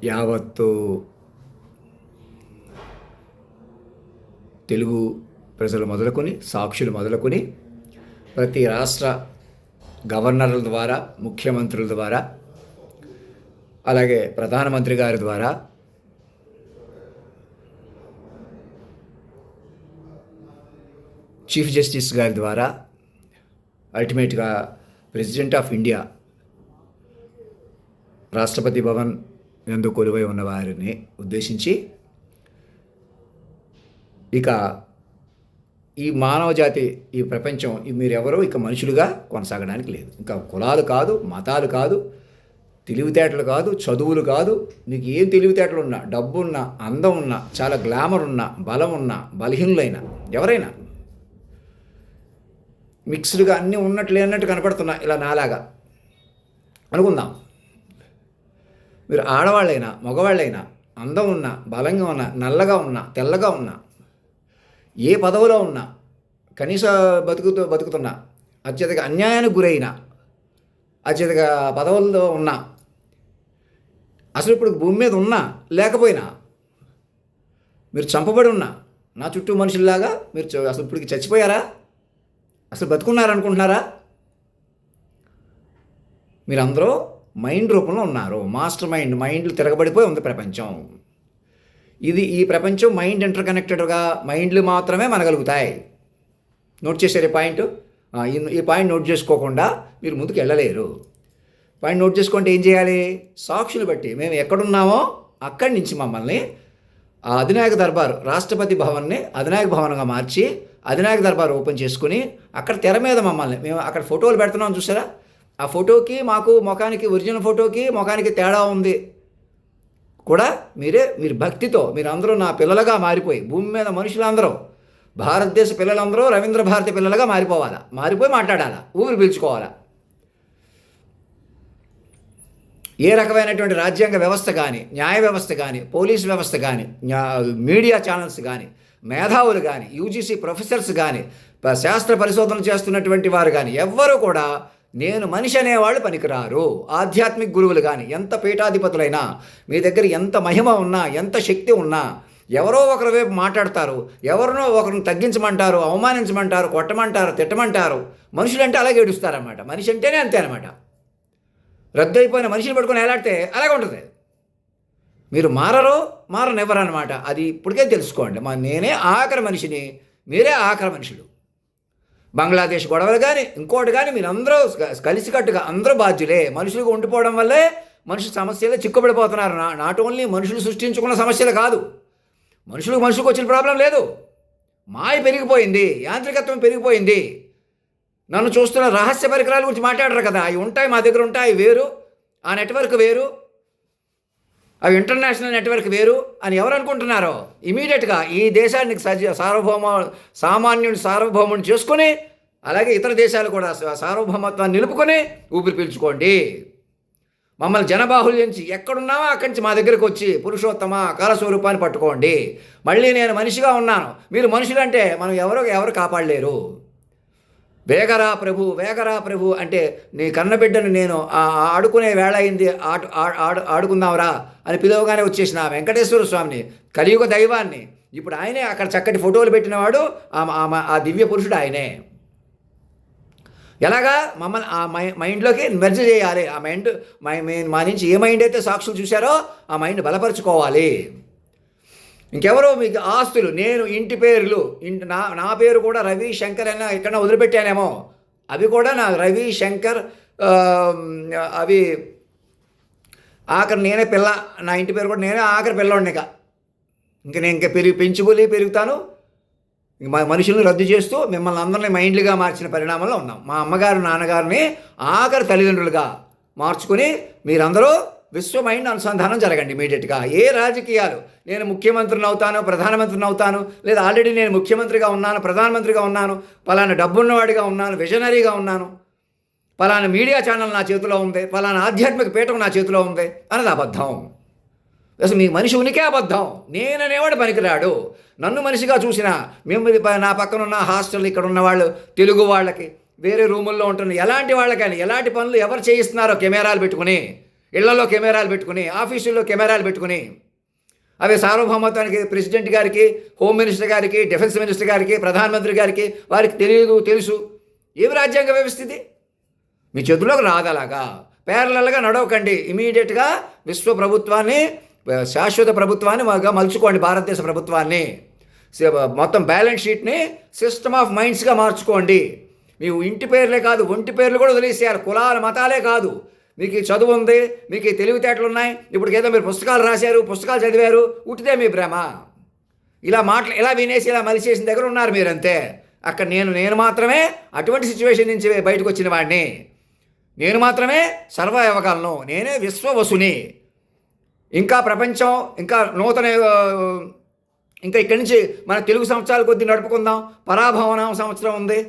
యావత్తు తెలుగు ప్రజలు మొదలుకొని, సాక్షులు మొదలుకొని, ప్రతి రాష్ట్ర గవర్నర్ల ద్వారా, ముఖ్యమంత్రుల ద్వారా, అలాగే ప్రధానమంత్రి గారి ద్వారా, చీఫ్ జస్టిస్ గారి ద్వారా, అల్టిమేట్గా president of India Rashtrapati Bhavan నందు కొలువై ఉన్న వారిని ఉద్దేశించి, ఇక ఈ మానవ జాతి, ఈ ప్రపంచం, మీరెవరో ఇక మనుషులుగా కొనసాగడానికి లేదు. ఇంకా కులాలు కాదు, మతాలు కాదు, తెలివితేటలు కాదు, చదువులు కాదు, నీకు ఏం తెలివితేటలు ఉన్నా, డబ్బు ఉన్నా, అందం ఉన్నా, చాలా గ్లామర్ ఉన్నా, బలం ఉన్నా, బలహీనులైనా, ఎవరైనా మిక్స్డ్గా అన్నీ ఉన్నట్లు లేనట్టు కనపడుతున్నా, ఇలా నాలాగా అనుకుందాం. మీరు ఆడవాళ్ళైనా మగవాళ్ళైనా, అందం ఉన్నా, బలంగా ఉన్నా, నల్లగా ఉన్నా, తెల్లగా ఉన్నా, ఏ పదవిలో ఉన్నా, కనీస బతుకుతున్నా, అత్యధిక అన్యాయానికి గురైన, అత్యధిక పదవుల్లో ఉన్నా, అసలు ఇప్పుడు భూమి మీద ఉన్నా లేకపోయినా, మీరు చంపబడి ఉన్నా, నా చుట్టూ మనుషుల్లాగా మీరు అసలు ఇప్పటికి చచ్చిపోయారా? అసలు బతుకున్నారనుకుంటున్నారా? మీరందరూ మైండ్ రూపంలో ఉన్నారు. మాస్టర్ మైండ్లు తిరగబడిపోయి ఉంది ప్రపంచం. ఈ ప్రపంచం మైండ్ ఇంటర్కనెక్టెడ్గా, మైండ్లు మాత్రమే మనగలుగుతాయి. నోట్ చేశారు ఈ పాయింట్? ఈ పాయింట్ నోట్ చేసుకోకుండా మీరు ముందుకు వెళ్ళలేరు. పాయింట్ నోట్ చేసుకుంటే ఏం చేయాలి? సాక్షులు బట్టి మేము ఎక్కడున్నామో అక్కడి నుంచి మమ్మల్ని ఆ అధినాయక దర్బారు, రాష్ట్రపతి భవన్ని అధినాయక భవనంగా మార్చి అధినాయక దర్బారు ఓపెన్ చేసుకుని అక్కడ తెర మీద మమ్మల్ని, మేము అక్కడ ఫోటోలు పెడుతున్నాం చూసారా, ఆ ఫోటోకి మాకు ముఖానికి, ఒరిజినల్ ఫోటోకి ముఖానికి తేడా ఉంది కూడా. మీరు భక్తితో మీరందరూ నా పిల్లలుగా మారిపోయి, భూమి మీద మనుషులందరూ, భారతదేశ పిల్లలందరూ రవీంద్ర భారతి పిల్లలుగా మారిపోవాలా, మారిపోయి మాట్లాడాలా, ఊపిరి పీల్చుకోవాలా. ఏ రకమైనటువంటి రాజ్యాంగ వ్యవస్థ కానీ, న్యాయ వ్యవస్థ కానీ, పోలీస్ వ్యవస్థ కానీ, మీడియా ఛానల్స్ కానీ, మేధావులు కానీ, యూజీసీ ప్రొఫెసర్స్ కానీ, శాస్త్ర పరిశోధనలు చేస్తున్నటువంటి వారు కానీ, ఎవ్వరూ కూడా నేను మనిషి అనేవాళ్ళు పనికిరారు. ఆధ్యాత్మిక గురువులు కానీ, ఎంత పీఠాధిపతులైనా, మీ దగ్గర ఎంత మహిమ ఉన్నా, ఎంత శక్తి ఉన్నా, ఎవరో ఒకరి వైపు మాట్లాడతారు, ఎవరినో ఒకరిని తగ్గించమంటారు, అవమానించమంటారు, కొట్టమంటారు, తిట్టమంటారు. మనుషులంటే అలాగే ఏడుస్తారన్నమాట. మనిషి అంటేనే అంతే అనమాట. రద్దయిపోయిన మనిషిని పట్టుకొని ఎలాడితే అలాగే ఉంటుంది. మీరు మారనివ్వరనమాట. అది ఇప్పటికే తెలుసుకోండి. నేనే ఆఖరి మనిషిని, మీరే ఆఖరి మనుషులు. బంగ్లాదేశ్ గొడవలు కానీ, ఇంకోటి కానీ, మీరందరూ కలిసికట్టుగా అందరూ బాధ్యులే. మనుషులుగా ఉండిపోవడం వల్లే మనుషుల సమస్యలే చిక్కుబడిపోతున్నారు. నాట్ ఓన్లీ మనుషులు సృష్టించుకున్న సమస్యలు కాదు, మనుషులకు వచ్చిన ప్రాబ్లం లేదు. మాయ పెరిగిపోయింది, యాంత్రికత్వం పెరిగిపోయింది. నన్ను చూస్తున్న రహస్య పరికరాల గురించి మాట్లాడరు కదా, అవి ఉంటాయి, మా దగ్గర ఉంటాయి, వేరు. ఆ నెట్వర్క్ వేరు, అవి ఇంటర్నేషనల్ నెట్వర్క్ వేరు అని ఎవరు అనుకుంటున్నారో, ఇమీడియట్గా ఈ దేశానికి సామాన్యుని సార్వభౌముని చేసుకొని, అలాగే ఇతర దేశాలు కూడా సార్వభౌమత్వాన్ని నిలుపుకొని ఊపిరి పీల్చుకోండి. మమ్మల్ని జనబాహుల్యంచి ఎక్కడున్నామో అక్కడి నుంచి మా దగ్గరకు వచ్చి పురుషోత్తమ కాలస్వరూపాన్ని పట్టుకోండి. మళ్ళీ నేను మనిషిగా ఉన్నాను, మీరు మనుషులంటే మనం ఎవరు కాపాడలేరు. వేగరా ప్రభు అంటే నీ కన్నబిడ్డను నేను ఆడుకునే వేళ అయింది, ఆడుకుందాంరా అని పిలవగానే వచ్చేసిన వెంకటేశ్వర స్వామిని, కలియుగ దైవాన్ని, ఇప్పుడు ఆయనే అక్కడ చక్కటి ఫోటోలు పెట్టినవాడు, ఆ దివ్య పురుషుడు ఆయనే. ఎలాగా మమ్మల్ని ఆ మైండ్లోకి మెర్జ్ చేయాలి. ఆ మైండ్ మా నుంచి ఏ మైండ్ అయితే సాక్షులు చూశారో ఆ మైండ్ బలపరుచుకోవాలి. ఇంకెవరో మీకు ఆస్తులు, నేను ఇంటి పేర్లు, నా పేరు కూడా రవి శంకర్ అయినా ఎక్కడన్నా వదిలిపెట్టానేమో, అవి కూడా నా రవి శంకర్, అవి ఆఖరి నేనే పిల్ల, నా ఇంటి పేరు కూడా నేనే ఆఖరి పిల్లోడిని. నేను ఇంకా పెరుగుతాను. మనుషులను రద్దు చేస్తూ మిమ్మల్ని అందరినీ మైండ్లుగా మార్చిన పరిణామంలో ఉన్నాం. మా అమ్మగారు నాన్నగారిని ఆఖరి తల్లిదండ్రులుగా మార్చుకుని మీరందరూ విశ్వ మైండ్ అనుసంధానం జరగండి ఇమీడియట్గా. ఏ రాజకీయాలు, నేను ముఖ్యమంత్రిని అవుతాను, ప్రధానమంత్రిని అవుతాను, లేదా ఆల్రెడీ నేను ముఖ్యమంత్రిగా ఉన్నాను, ప్రధానమంత్రిగా ఉన్నాను, పలానా డబ్బున్నవాడిగా ఉన్నాను, విజనరీగా ఉన్నాను, పలానా మీడియా ఛానల్ నా చేతిలో ఉంది, పలానా ఆధ్యాత్మిక పీఠం నా చేతిలో ఉంది అన్నది అబద్ధం. అసలు మీ మనిషి ఉనికి అబద్ధం. నేననేవాడు పనికిరాడు. నన్ను మనిషిగా చూసిన మిమ్మల్ని, నా పక్కన ఉన్న హాస్టల్, ఇక్కడ ఉన్న వాళ్ళు, తెలుగు వాళ్ళకి, వేరే రూముల్లో ఉంటున్న ఎలాంటి వాళ్ళకైనా, ఎలాంటి పనులు ఎవరు చేయిస్తున్నారో కెమెరాలు పెట్టుకుని ఇళ్లలో కెమెరాలు పెట్టుకుని, ఆఫీసుల్లో కెమెరాలు పెట్టుకుని, అవి సార్వభౌమత్వానికి ప్రెసిడెంట్ గారికి, హోమ్ మినిస్టర్ గారికి, డిఫెన్స్ మినిస్టర్ గారికి, ప్రధానమంత్రి గారికి వారికి తెలుసు. ఏమి రాజ్యాంగ వ్యవస్థ ఇది? మీ చేతుల్లోకి రాదు. అలాగా ప్యారలల్గా నడవకండి. ఇమీడియట్గా విశ్వ ప్రభుత్వాన్ని, శాశ్వత ప్రభుత్వాన్ని మలుచుకోండి. భారతదేశ ప్రభుత్వాన్ని మొత్తం బ్యాలెన్స్ షీట్ని సిస్టమ్ ఆఫ్ మైండ్స్గా మార్చుకోండి. మీ ఇంటి పేర్లే కాదు, ఒంటి పేర్లు కూడా వదిలేసేయాలి. కులాల మతాలే కాదు. మీకు చదువు ఉంది, మీకు తెలివితేటలు ఉన్నాయి. ఇప్పుడు ఏదో మీరు పుస్తకాలు రాశారు, పుస్తకాలు చదివారు, ఉట్టిదే మీ భ్రమ. ఇలా వినేసి ఇలా మలిసేసిన దగ్గర ఉన్నారు మీరంతే. అక్కడ నేను మాత్రమే అటువంటి సిచ్యువేషన్ నుంచి బయటకు వచ్చిన వాడిని. నేను మాత్రమే సర్వైవ్ అవ్వగలను. నేనే విశ్వవసుని. ఇంకా ప్రపంచం, ఇంకా నూతన, ఇంకా ఇక్కడి నుంచి మన తెలుగు సంవత్సరాల కొద్దీ నడుపుకుందాం. పరాభవనం సంవత్సరం ఉంది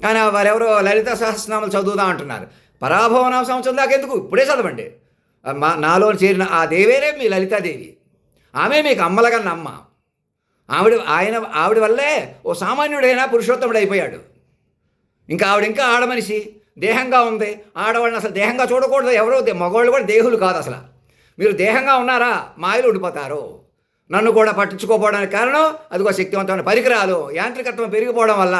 కానీ వారెవరో లలిత సహస్రనామాలు చదువుదాం అంటున్నారు. పరాభవనం సంవత్సరం దాకా ఎందుకు? ఇప్పుడే చదవండి. నాలో చేరిన ఆ దేవేనే మీ లలితాదేవి. ఆమె మీకు అమ్మలగన్న అమ్మ. ఆవిడ వల్లే ఓ సామాన్యుడైనా పురుషోత్తముడు అయిపోయాడు. ఇంకా ఆడమనిషి దేహంగా ఉంది. ఆడవాళ్ళని అసలు దేహంగా చూడకూడదు. ఎవరో మగవాళ్ళు కూడా దేహులు కాదు. అసలు మీరు దేహంగా ఉన్నారా, మాయలు ఉండిపోతారు. నన్ను కూడా పట్టించుకోపోవడానికి కారణం అదిగో శక్తివంతమైన పరికరాలు, యాంత్రికత్వం పెరిగిపోవడం వల్ల.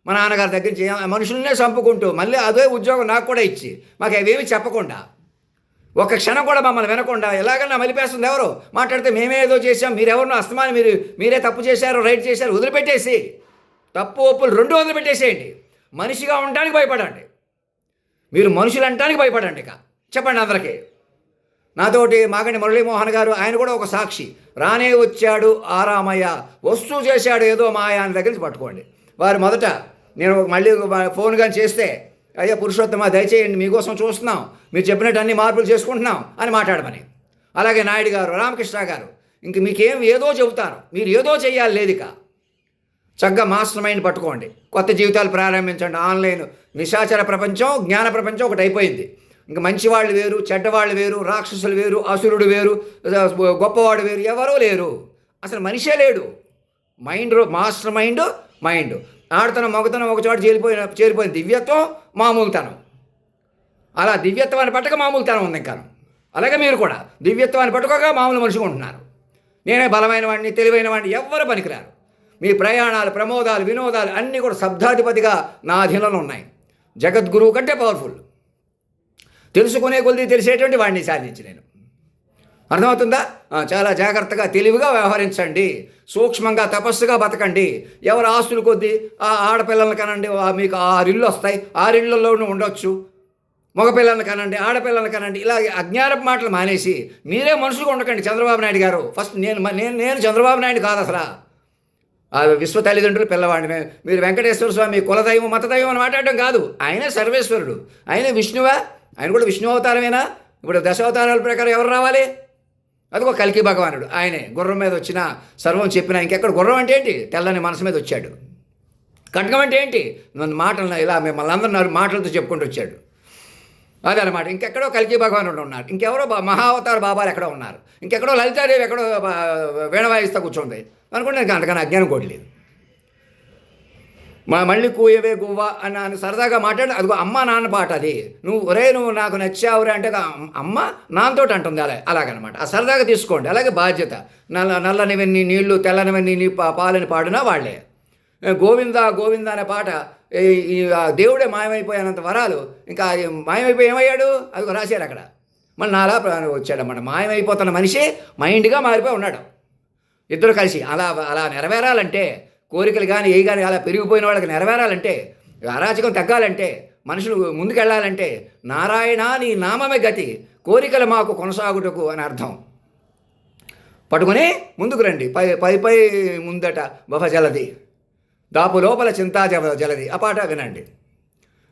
మా నాన్నగారి దగ్గర నుంచి మనుషులనే చంపుకుంటూ మళ్ళీ అదే ఉద్యోగం నాకు కూడా ఇచ్చి మాకు అవేమీ చెప్పకుండా, ఒక క్షణం కూడా మమ్మల్ని వినకుండా ఎలాగన్నా మలిపేస్తుంది. ఎవరు మాట్లాడితే మేమే ఏదో చేసాం, మీరెవరినో అస్తమాని మీరే తప్పు చేశారు, రైట్ చేశారు, వదిలిపెట్టేసి తప్పు ఒప్పులు రెండు వదిలిపెట్టేసేయండి. మనిషిగా ఉండడానికి భయపడండి. మీరు మనుషులు అనటానికి భయపడండి. ఇక చెప్పండి అందరికీ. నాతోటి మాగండి మురళీమోహన్ గారు, ఆయన కూడా ఒక సాక్షి. రానే వచ్చాడు ఆరామయ్య, వస్తూ చేశాడు ఏదో మాయ అని దగ్గర నుంచి పట్టుకోండి. వారు మొదట నేను మళ్ళీ ఫోన్ కానీ చేస్తే, అయ్యా పురుషోత్తమ దయచేయండి, మీకోసం చూస్తున్నాం, మీరు చెప్పినట్టు అన్ని మార్పులు చేసుకుంటున్నాం అని మాట్లాడమని. అలాగే నాయుడు గారు, రామకృష్ణ గారు, ఇంక మీకేం ఏదో చెబుతారు, మీరు ఏదో చెయ్యాలి లేదు. ఇక చక్కగా మాస్టర్ మైండ్ పట్టుకోండి, కొత్త జీవితాలు ప్రారంభించండి. ఆన్లైన్ నిశాచర ప్రపంచం, జ్ఞాన ప్రపంచం ఒకటి అయిపోయింది. ఇంకా మంచివాళ్ళు వేరు, చెడ్డవాళ్ళు వేరు, రాక్షసులు వేరు, అసురుడు వేరు, గొప్పవాడు వేరు, ఎవరూ లేరు. అసలు మనిషే లేడు. మాస్టర్ మైండ్ ఆడతనం మగతనం ఒక చోట చేరిపోయింది. దివ్యత్వం మామూలుతనం. అలా దివ్యత్వాన్ని పట్టక మామూలుతనం ఉంది. ఇంకా అలాగే మీరు కూడా దివ్యత్వాన్ని పట్టుకోక మామూలు మనిషిగా ఉంటున్నారు. నేనే బలమైన వాడిని, తెలివైన వాడిని, ఎవ్వరు పనికిరారు. మీ ప్రయాణాలు, ప్రమోదాలు, వినోదాలు అన్నీ కూడా శబ్దాధిపతిగా నా అధీనంలో ఉన్నాయి. జగద్గురువు కంటే పవర్ఫుల్. తెలుసుకునే కొద్ది తెలిసేటువంటి వాడిని సాధించి నేను. అర్థమవుతుందా? చాలా జాగ్రత్తగా తెలివిగా వ్యవహరించండి. సూక్ష్మంగా తపస్సుగా బతకండి. ఎవరు ఆస్తులు కొద్దీ ఆ ఆడపిల్లలను కనండి, మీకు 6 ఇళ్ళు వస్తాయి, 6 ఇళ్లలోనూ ఉండొచ్చు. మగపిల్లలను కనండి, ఆడపిల్లలను కనండి. ఇలా అజ్ఞానపు మాటలు మానేసి మీరే మనుషులుగా ఉండకండి. చంద్రబాబు నాయుడు గారు ఫస్ట్ నేను చంద్రబాబు నాయుడు కాదు అసలు. ఆ విశ్వ తల్లిదండ్రులు పిల్లవాడిని. మీరు వెంకటేశ్వర స్వామి కులదైవం మతదైవం అని మాట్లాడడం కాదు. ఆయనే సర్వేశ్వరుడు, ఆయనే విష్ణువా, ఆయన కూడా విష్ణు అవతారమేనా? ఇప్పుడు దశావతారాల ప్రకారం ఎవరు రావాలి? అదిగో కల్కి భగవానుడు, ఆయనే గుర్రం మీద వచ్చిన సర్వం చెప్పిన. ఇంకెక్కడ గుర్రం అంటే ఏంటి? తెల్లని మనసు మీద వచ్చాడు. కటకం అంటే ఏంటి? నన్ను మాటలు ఇలా మిమ్మల్ని అందరూ మాటలతో చెప్పుకుంటూ వచ్చాడు. అదే అనమాట. ఇంకెక్కడో కల్కి భగవానుడు ఉన్నారు, ఇంకెవరో మహావతార బాబాలు ఎక్కడో ఉన్నారు, ఇంకెక్కడో లలితాదేవి ఎక్కడో వీణ వాయిస్తా కూర్చుంది అనుకుంటే నాకు అంతకన్నా అజ్ఞానం కోట్లేదు. మళ్ళీ కూయవే గువ్వ అని సరదాగా మాట్లాడి, అదిగో అమ్మ నాన్న పాట అది. నువ్వు నాకు నచ్చావురా అంటే అమ్మ నాన్నతోటి అంటుంది. అలాగనమాట. ఆ సరదాగా తీసుకోండి. అలాగే బాధ్యత. నల్లనివన్నీ నీళ్లు, తెల్లనివన్నీ పాలని పాడినా వాళ్ళే. గోవింద గోవింద అనే పాట, ఈ దేవుడే మాయమైపోయినంత వరాలు, ఇంకా మాయమైపోయి ఏమయ్యాడు? అది రాశారు అక్కడ. మళ్ళీ నాలా వచ్చాడన్నమాట. మాయమైపోతున్న మనిషి మైండ్గా మారిపోయి ఉన్నాడు. ఇద్దరు కలిసి అలా నెరవేరాలంటే, కోరికలు కానీ ఏ కానీ అలా పెరిగిపోయిన వాళ్ళకి నెరవేరాలంటే, అరాచకం తగ్గాలంటే, మనుషులు ముందుకెళ్ళాలంటే, నారాయణ నీ నామమే గతి, కోరికలు మాకు కొనసాగుటకు అని అర్థం. పట్టుకుని ముందుకు రండి. పై ముందట బఫ జలది, దాపు లోపల చింతా జలది. ఆ పాట వినండి.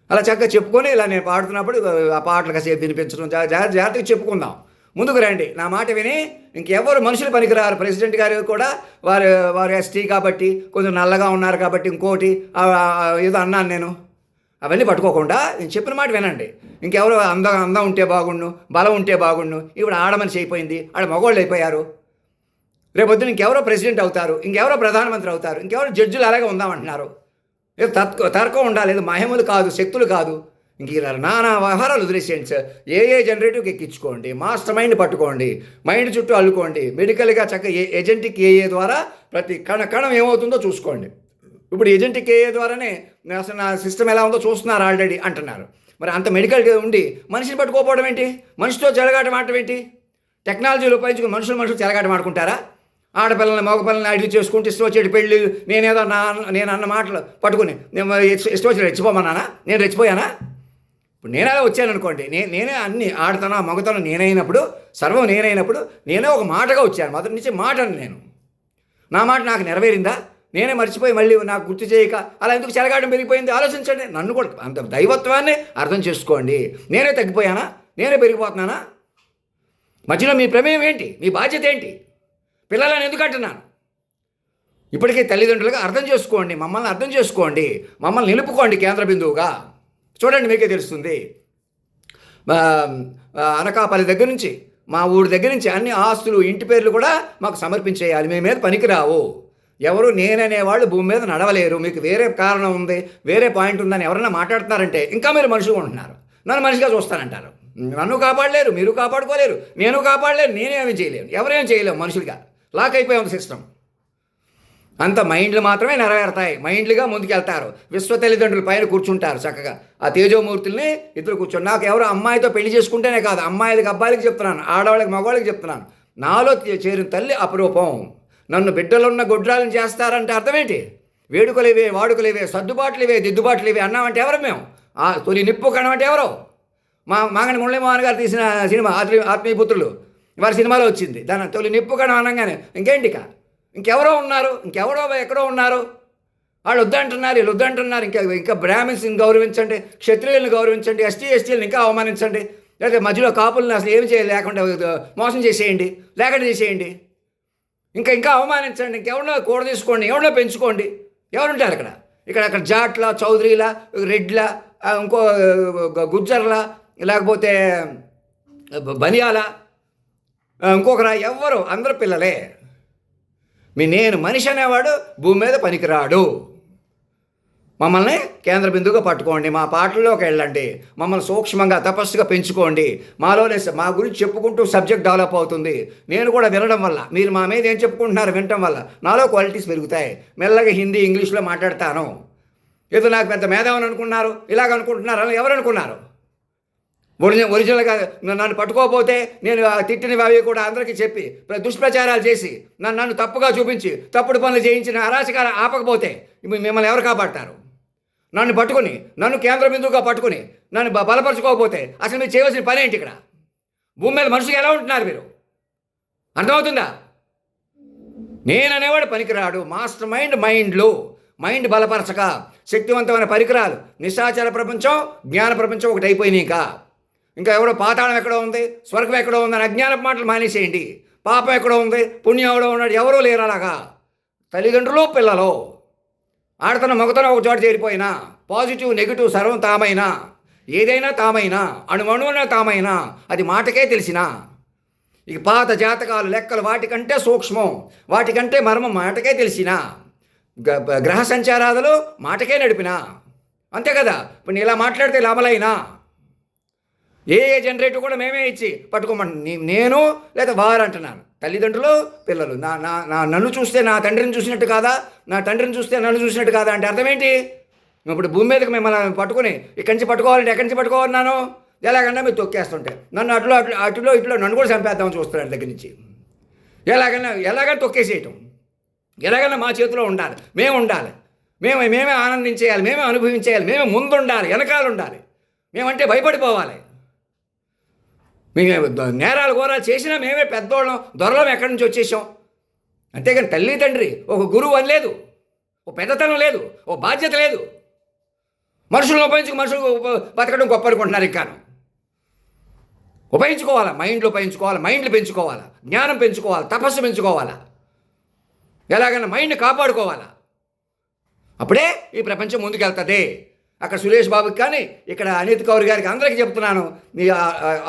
అలా చక్కగా చెప్పుకొని ఇలా నేను పాడుతున్నప్పుడు ఆ పాటలు కాసేపు వినిపించడం, జాగ్రత్తగా చెప్పుకుందాం. ముందుకు రండి. నా మాట విని ఇంకెవరు మనుషులు పనికిరారు. ప్రెసిడెంట్ గారు కూడా వారు ఎస్టీ కాబట్టి, కొంచెం నల్లగా ఉన్నారు కాబట్టి, ఇంకోటి ఏదో అన్నాను నేను. అవన్నీ పట్టుకోకుండా నేను చెప్పిన మాట వినండి. ఇంకెవరు అందం ఉంటే బాగుండు, బలం ఉంటే బాగుండు. ఇప్పుడు ఆడమనిషి అయిపోయింది, ఆడ మగవాళ్ళు అయిపోయారు. రేపొద్దున ఇంకెవరో ప్రెసిడెంట్ అవుతారు, ఇంకెవరో ప్రధానమంత్రి అవుతారు, ఇంకెవరో జడ్జిలు అలాగే ఉందామంటున్నారు. ఏదో తర్కం ఉండాలి. ఏదో మహిమలు కాదు, శక్తులు కాదు. ఇంక ఇలా నానా వ్యవహారాలు వదిలేసేయండి సార్. జనరేటివ్కి ఎక్కించుకోండి, మాస్టర్ మైండ్ పట్టుకోండి, మైండ్ చుట్టూ అల్లుకోండి, మెడికల్గా చక్కగా ఏజెంటిక్ ద్వారా ప్రతి కణం ఏమవుతుందో చూసుకోండి. ఇప్పుడు ఏజెంటిక్ ద్వారానే అసలు నా సిస్టమ్ ఎలా ఉందో చూస్తున్నారు ఆల్రెడీ అంటున్నారు. మరి అంత మెడికల్గా ఉండి మనిషిని పట్టుకోకపోవడం ఏంటి? మనిషితో చెలగాటం ఆడటం ఏంటి? టెక్నాలజీలు ఉపయోగించుకుని మనుషులు చెలగాటం ఆడుకుంటారా? ఆడపిల్లల్ని మగపిల్లల్ని అడిగి చేసుకుంటూ ఇష్టం వచ్చేటి పెళ్ళి, నేను అన్న మాటలు పట్టుకుని నేను ఇష్టం వచ్చి రెచ్చిపోమన్నానా? నేను రెచ్చిపోయానా? ఇప్పుడు నేను అలా వచ్చాను అనుకోండి, నేనే అన్ని ఆడతాను మగతనం నేనైనప్పుడు, సర్వం నేనైనప్పుడు నేనే ఒక మాటగా వచ్చాను. మొదటి నుంచి మాటను నేను, నా మాట నాకు నెరవేరిందా? నేనే మర్చిపోయి మళ్ళీ నాకు గుర్తు చేయక అలా ఎందుకు చెలగాటం పెరిగిపోయింది? ఆలోచించండి. నన్ను కూడా అంత దైవత్వాన్ని అర్థం చేసుకోండి. నేనే తగ్గిపోయానా? నేనే పెరిగిపోతున్నానా? మధ్యలో మీ ప్రమేయం ఏంటి? మీ బాధ్యత ఏంటి? పిల్లలని ఎందుకు అంటున్నాను? ఇప్పటికే తల్లిదండ్రులుగా అర్థం చేసుకోండి, మమ్మల్ని అర్థం చేసుకోండి, మమ్మల్ని నిలుపుకోండి కేంద్ర బిందువుగా. చూడండి, మీకే తెలుస్తుంది. అనకాపల్లి దగ్గర నుంచి, మా ఊరి దగ్గర నుంచి అన్ని ఆస్తులు, ఇంటి పేర్లు కూడా మాకు సమర్పించేయాలి. మీ మీద పనికిరావు. ఎవరు నేననేవాళ్ళు భూమి మీద నడవలేరు. మీకు వేరే కారణం ఉంది, వేరే పాయింట్ ఉందని ఎవరైనా మాట్లాడుతున్నారంటే ఇంకా మీరు మనుషులు ఉంటున్నారు. నన్ను మనిషిగా చూస్తానంటారు. నన్ను కాపాడలేరు, మీరు కాపాడుకోలేరు, నేను కాపాడలేరు, నేనేమీ చేయలేను, ఎవరేం చేయలేము. మనుషులుగా లాక్ అయిపోయి ఉంది సిస్టమ్. అంత మైండ్లు మాత్రమే నెరవేరుతాయి. మైండ్లుగా ముందుకెళ్తారు. విశ్వ తల్లిదండ్రులు పైన కూర్చుంటారు చక్కగా. ఆ తేజోమూర్తుల్ని ఇద్దరు కూర్చొని, నాకు ఎవరు అమ్మాయితో పెళ్లి చేసుకుంటేనే కాదు, అమ్మాయిలకి అబ్బాయిలకి చెప్తున్నాను, ఆడవాళ్ళకి మగవాళ్ళకి చెప్తున్నాను, నాలో చేరిన తల్లి అపురూపం. నన్ను బిడ్డలున్న గొడ్రాలను చేస్తారంటే అర్థమేంటి? వేడుకలేవే, వాడుకలేవే, సర్దుబాట్లేవే, దిద్దుబాట్లేవే అన్నామంటే ఎవరు మేము? తొలి నిప్పు కణం అంటే ఎవరో? మాగంటి మురళీమోహన్ గారు తీసిన సినిమా ఆత్మీయపుత్రులు, వారి సినిమాలో వచ్చింది. దాని తొలి నిప్పు కణం అనగానే ఇంకేంటిక? ఇంకెవరో ఉన్నారు, ఎక్కడో ఉన్నారు. వాళ్ళు వద్దంటున్నారు, వీళ్ళు వద్దంటున్నారు. ఇంకా బ్రాహ్మిన్స్ని గౌరవించండి, క్షత్రియులను గౌరవించండి, ఎస్టీలను ఇంకా అవమానించండి, లేకపోతే మధ్యలో కాపులను అసలు ఏమి చేయాలి లేకుండా మోసం చేసేయండి, లేకుండా చేసేయండి, ఇంకా అవమానించండి, ఇంకెవరినో కూడ తీసుకోండి, ఎవరినో పెంచుకోండి. ఎవరుంటారు ఇక్కడ జాట్ల, చౌదరీల, రెడ్ల, ఇంకో గుజ్జర్ల, లేకపోతే బనియాల, ఇంకొకరా, ఎవ్వరు, అందరు పిల్లలే. నేను మనిషి అనేవాడు భూమి మీద పనికిరాడు. మమ్మల్ని కేంద్ర బిందువుగా పట్టుకోండి, మా పాటల్లోకి వెళ్ళండి, మమ్మల్ని సూక్ష్మంగా తపస్సుగా పెంచుకోండి. మాలోనే మా గురించి చెప్పుకుంటూ సబ్జెక్ట్ డెవలప్ అవుతుంది. నేను కూడా వినడం వల్ల, మీరు మా మీద ఏం చెప్పుకుంటున్నారు వినటం వల్ల నాలో క్వాలిటీస్ పెరుగుతాయి. మెల్లగా హిందీ, ఇంగ్లీష్లో మాట్లాడతాను. ఏదో నాకు పెద్ద మేధావని అనుకున్నారు, ఇలాగ అనుకుంటున్నారు అని ఎవరు అనుకున్నారు? ఒరిజినల్గా నన్ను పట్టుకోకపోతే నేను తిట్టినవి అవి కూడా అందరికీ చెప్పి దుష్ప్రచారాలు చేసి నన్ను తప్పుగా చూపించి తప్పుడు పనులు చేయించిన అరాచకాలు ఆపకపోతే మిమ్మల్ని ఎవరు కాపాడతారు? నన్ను పట్టుకుని, నన్ను కేంద్ర బిందువుగా పట్టుకుని నన్ను బలపరచుకోకపోతే అసలు మీరు చేయవలసిన పని ఏంటి? ఇక్కడ భూమి మీద మనుషులు ఎలా ఉంటున్నారు మీరు? అర్థమవుతుందా? నేననేవాడు పనికిరాడు. మాస్టర్ మైండ్లో మైండ్ బలపరచక శక్తివంతమైన పరికరాలు, నిశాచర ప్రపంచం, జ్ఞాన ప్రపంచం ఒకటి అయిపోయినాయి. ఇంకా ఎవరో పాతాళం ఎక్కడో ఉంది, స్వర్గం ఎక్కడో ఉందని అజ్ఞానపు మాటలు మానేసేయండి. పాపం ఎక్కడో ఉంది, పుణ్యం ఎవడో ఉన్నాడు, ఎవరో లేరు. అలాగా తల్లిదండ్రులు, పిల్లలు, ఆడతన మగతనం ఒక చోట చేరిపోయినా, పాజిటివ్ నెగిటివ్ సర్వం తామైనా, ఏదైనా తామైనా, అణువణువున తామైనా, అది మాటకే తెలిసినా. ఇక పాత జాతకాలు, లెక్కలు వాటికంటే సూక్ష్మం, వాటికంటే మర్మం మాటకే తెలిసినా. గ్రహ సంచారాదులు మాటకే నడిపినా. అంతే కదా. ఇప్పుడు నేను ఇలా మాట్లాడితే లాభలైనా జనరేటర్ కూడా మేమే ఇచ్చి పట్టుకోమండి. నేను లేదా వారు అంటున్నాను. తల్లిదండ్రులు, పిల్లలు. నన్ను చూస్తే నా తండ్రిని చూసినట్టు కాదా, నా తండ్రిని చూస్తే నన్ను చూసినట్టు కాదా అంటే అర్థం ఏంటి? ఇప్పుడు భూమి మీదకి మిమ్మల్ని పట్టుకుని ఇక్కడి నుంచి పట్టుకోవాలంటే ఎక్కడి నుంచి పట్టుకోవాలన్నాను? ఎలాగన్నా మీరు తొక్కేస్తుంటే నన్ను ఇట్లో నన్ను కూడా చంపేద్దామని చూస్తున్నాడు దగ్గర నుంచి. ఎలాగైనా తొక్కేసేయటం, ఎలాగైనా మా చేతిలో ఉండాలి, మేము ఉండాలి, మేమే ఆనందించేయాలి, మేమే అనుభవించేయాలి, మేమే ముందుండాలి, వెనకాల ఉండాలి, మేమంటే భయపడిపోవాలి. మేము నేరాలు ఘోరాలు చేసినా మేమే పెద్దోళ్ళం, దొరలం ఎక్కడి నుంచి వచ్చేసాం. అంతేగాని తల్లి తండ్రి ఒక గురువు అని లేదు, ఓ పెద్దతనం లేదు, ఓ బాధ్యత లేదు. మనుషులను మనుషులు బతకడం గొప్ప అనుకుంటున్నారు. ఇంకాను ఉపయోగించుకోవాలా, మైండ్లు పెంచుకోవాలా, జ్ఞానం పెంచుకోవాలి, తపస్సు పెంచుకోవాలా, ఎలాగైనా మైండ్ కాపాడుకోవాలా. అప్పుడే ఈ ప్రపంచం ముందుకెళ్తుంది. అక్కడ సురేష్ బాబుకి కానీ, ఇక్కడ అనిత్ కౌర్ గారికి, అందరికీ చెప్తున్నాను, మీ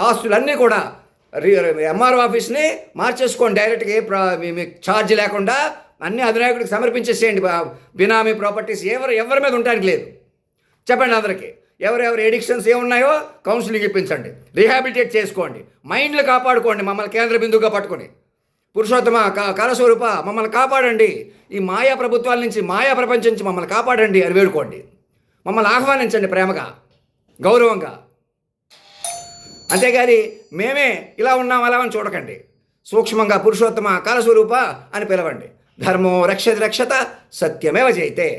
ఆస్తులన్నీ కూడా ఎంఆర్ఓ ఆఫీస్ని మార్చేసుకోండి. డైరెక్ట్గా మీకు ఛార్జ్ లేకుండా అన్ని అధినాయకుడికి సమర్పించేసేయండి. బినామీ ప్రాపర్టీస్ ఎవరి మీద ఉండడానికి లేదు. చెప్పండి అందరికీ. ఎవరెవరి ఎడిక్షన్స్ ఏమున్నాయో కౌన్సిలింగ్ ఇప్పించండి, రీహాబిలిటేట్ చేసుకోండి, మైండ్లు కాపాడుకోండి, మమ్మల్ని కేంద్ర బిందువుగా పట్టుకొని. పురుషోత్తమ కాలస్వరూప మమ్మల్ని కాపాడండి, ఈ మాయా ప్రభుత్వాల నుంచి, మాయా ప్రపంచం నుంచి మమ్మల్ని కాపాడండి అని వేడుకోండి. మమ్మల్ని ఆహ్వానించండి ప్రేమగా, గౌరవంగా. అంతేగాని మేమే ఇలా ఉన్నాం అలా అని చూడకండి. సూక్ష్మంగా పురుషోత్తమ కాలస్వరూప అని పిలవండి. ధర్మో రక్షతి రక్షత, సత్యమేవ జయతే.